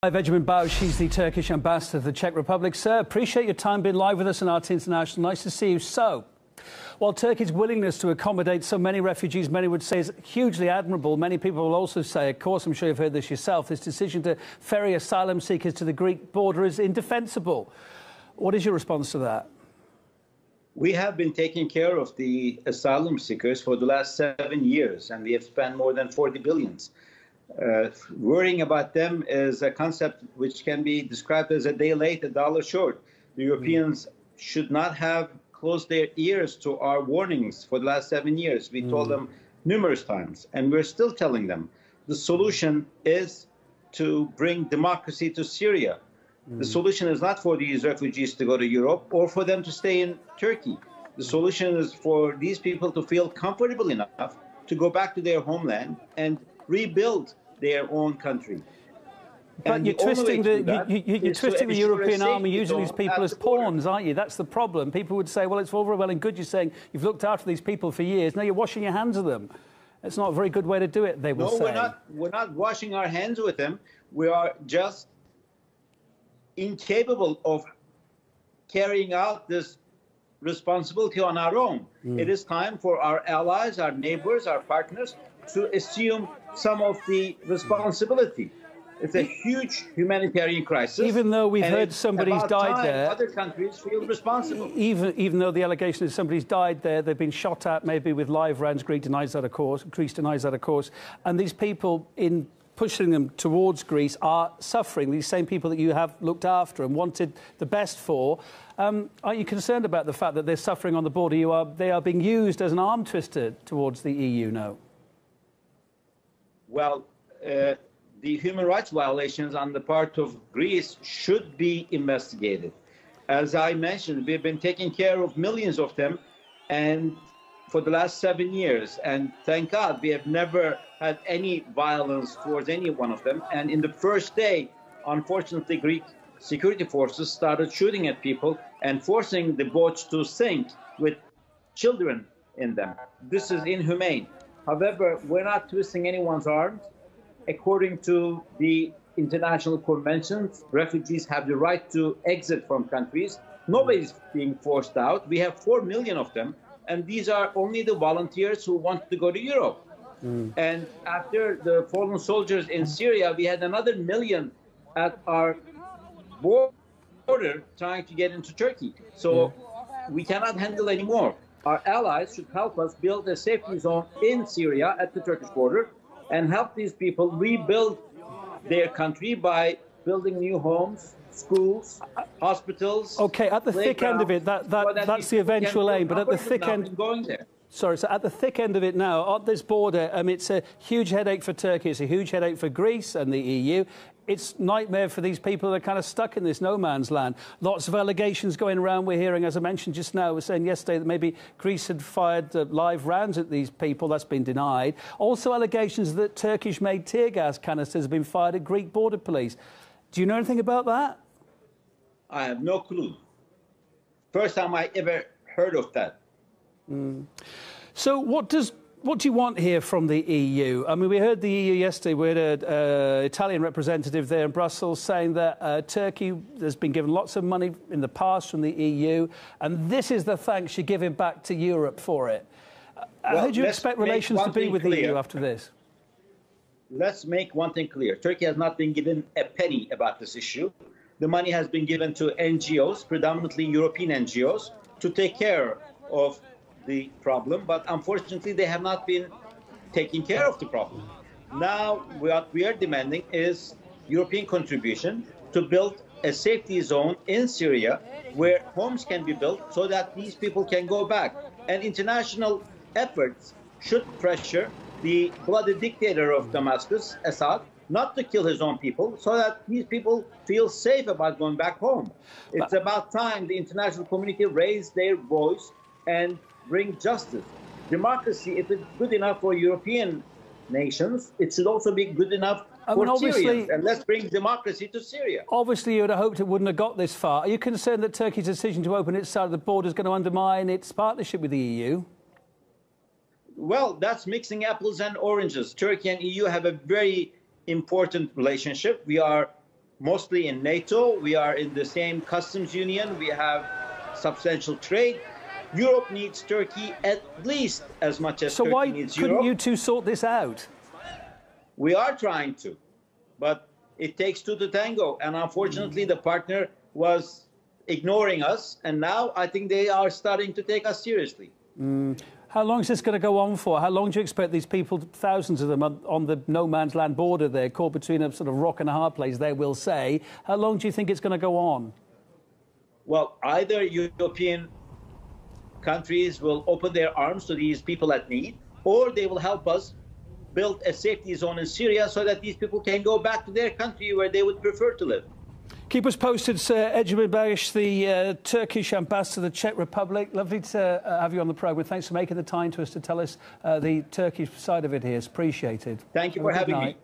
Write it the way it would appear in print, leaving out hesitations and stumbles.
Egemen Bağış, he's the Turkish ambassador to the Czech Republic. Sir, appreciate your time being live with us on RT International. Nice to see you. So, while Turkey's willingness to accommodate so many refugees, many would say is hugely admirable, many people will also say, of course, I'm sure you've heard this yourself, this decision to ferry asylum seekers to the Greek border is indefensible. What is your response to that? We have been taking care of the asylum seekers for the last 7 years, and we have spent more than 40 billions. Worrying about them is a concept which can be described as a day late, a dollar short. The Europeans should not have closed their ears to our warnings for the last 7 years. We told them numerous times, and we're still telling them the solution is to bring democracy to Syria. The solution is not for these refugees to go to Europe or for them to stay in Turkey. The solution is for these people to feel comfortable enough to go back to their homeland and rebuild their own country. But And you're twisting the European army using these people as pawns, aren't you? That's the problem. People would say, well, it's all very well and good you're saying you've looked after these people for years. Now you're washing your hands of them. It's not a very good way to do it, they will say. No, we're not washing our hands with them. We are just incapable of carrying out this responsibility on our own. It is time for our allies, our neighbors, our partners to assume some of the responsibility. It's a huge humanitarian crisis. Even though we've heard somebody's died there, other countries feel responsible. Even though the allegation is somebody's died there, they've been shot at maybe with live rounds. Greece denies that, of course. And these people, in pushing them towards Greece, are suffering. These same people that you have looked after and wanted the best for. Aren't you concerned about the fact that they're suffering on the border? They are being used as an arm twister towards the EU now. Well, the human rights violations on the part of Greece should be investigated. As I mentioned, we've been taking care of millions of them, and for the last 7 years, and thank God we have never had any violence towards any one of them. And in the first day, unfortunately, Greek security forces started shooting at people and forcing the boats to sink with children in them. This is inhumane. However, we're not twisting anyone's arms. According to the international conventions, refugees have the right to exit from countries. Nobody's being forced out. We have 4 million of them, and these are only the volunteers who want to go to Europe. And after the fallen soldiers in Syria, we had another million at our border trying to get into Turkey. So we cannot handle anymore. Our allies should help us build a safety zone in Syria at the Turkish border and help these people rebuild their country by building new homes, schools, hospitals. Okay, at the thick end of it, that's the eventual aim, but at the thick end... Sorry, so at the thick end of it now, on this border, it's a huge headache for Turkey, it's a huge headache for Greece and the EU. It's nightmare for these people that are kind of stuck in this no man's land. Lots of allegations going around. We're hearing, as I mentioned just now, we're saying yesterday that maybe Greece had fired live rounds at these people. That's been denied. Also allegations that Turkish-made tear gas canisters have been fired at Greek border police. Do you know anything about that? I have no clue. First time I ever heard of that. So what do you want here from the EU? I mean, we heard the EU yesterday. We had an Italian representative there in Brussels saying that Turkey has been given lots of money in the past from the EU, and this is the thanks you're giving back to Europe for it. How do you expect relations to be with the EU after this? Let's make one thing clear. Turkey has not been given a penny about this issue. The money has been given to NGOs, predominantly European NGOs, to take care of the problem, but unfortunately they have not been taking care of the problem. Now what we are demanding is European contribution to build a safety zone in Syria where homes can be built so that these people can go back. And international efforts should pressure the bloody dictator of Damascus, Assad, not to kill his own people, so that these people feel safe about going back home. It's about time the international community raised their voice and bring justice. Democracy, if it's good enough for European nations, it should also be good enough for Syrians. And let's bring democracy to Syria. Obviously, you would have hoped it wouldn't have got this far. Are you concerned that Turkey's decision to open its side of the border is going to undermine its partnership with the EU? Well, that's mixing apples and oranges. Turkey and EU have a very important relationship. We are mostly in NATO. We are in the same customs union. We have substantial trade. Europe needs Turkey at least as much as Turkey needs Europe. So why couldn't you two sort this out? We are trying to, but it takes two to tango. And unfortunately, the partner was ignoring us. And now I think they are starting to take us seriously. How long is this going to go on for? How long do you expect these people, thousands of them, on the no man's land border there, caught between a sort of rock and a hard place, they will say, how long do you think it's going to go on? Well, either European countries will open their arms to these people at need, or they will help us build a safety zone in Syria so that these people can go back to their country where they would prefer to live. Keep us posted, Egemen Bağış, the Turkish ambassador to the Czech Republic. Lovely to have you on the programme. Thanks for making the time to us to tell us the Turkish side of it here. It's appreciated. Thank you for having me.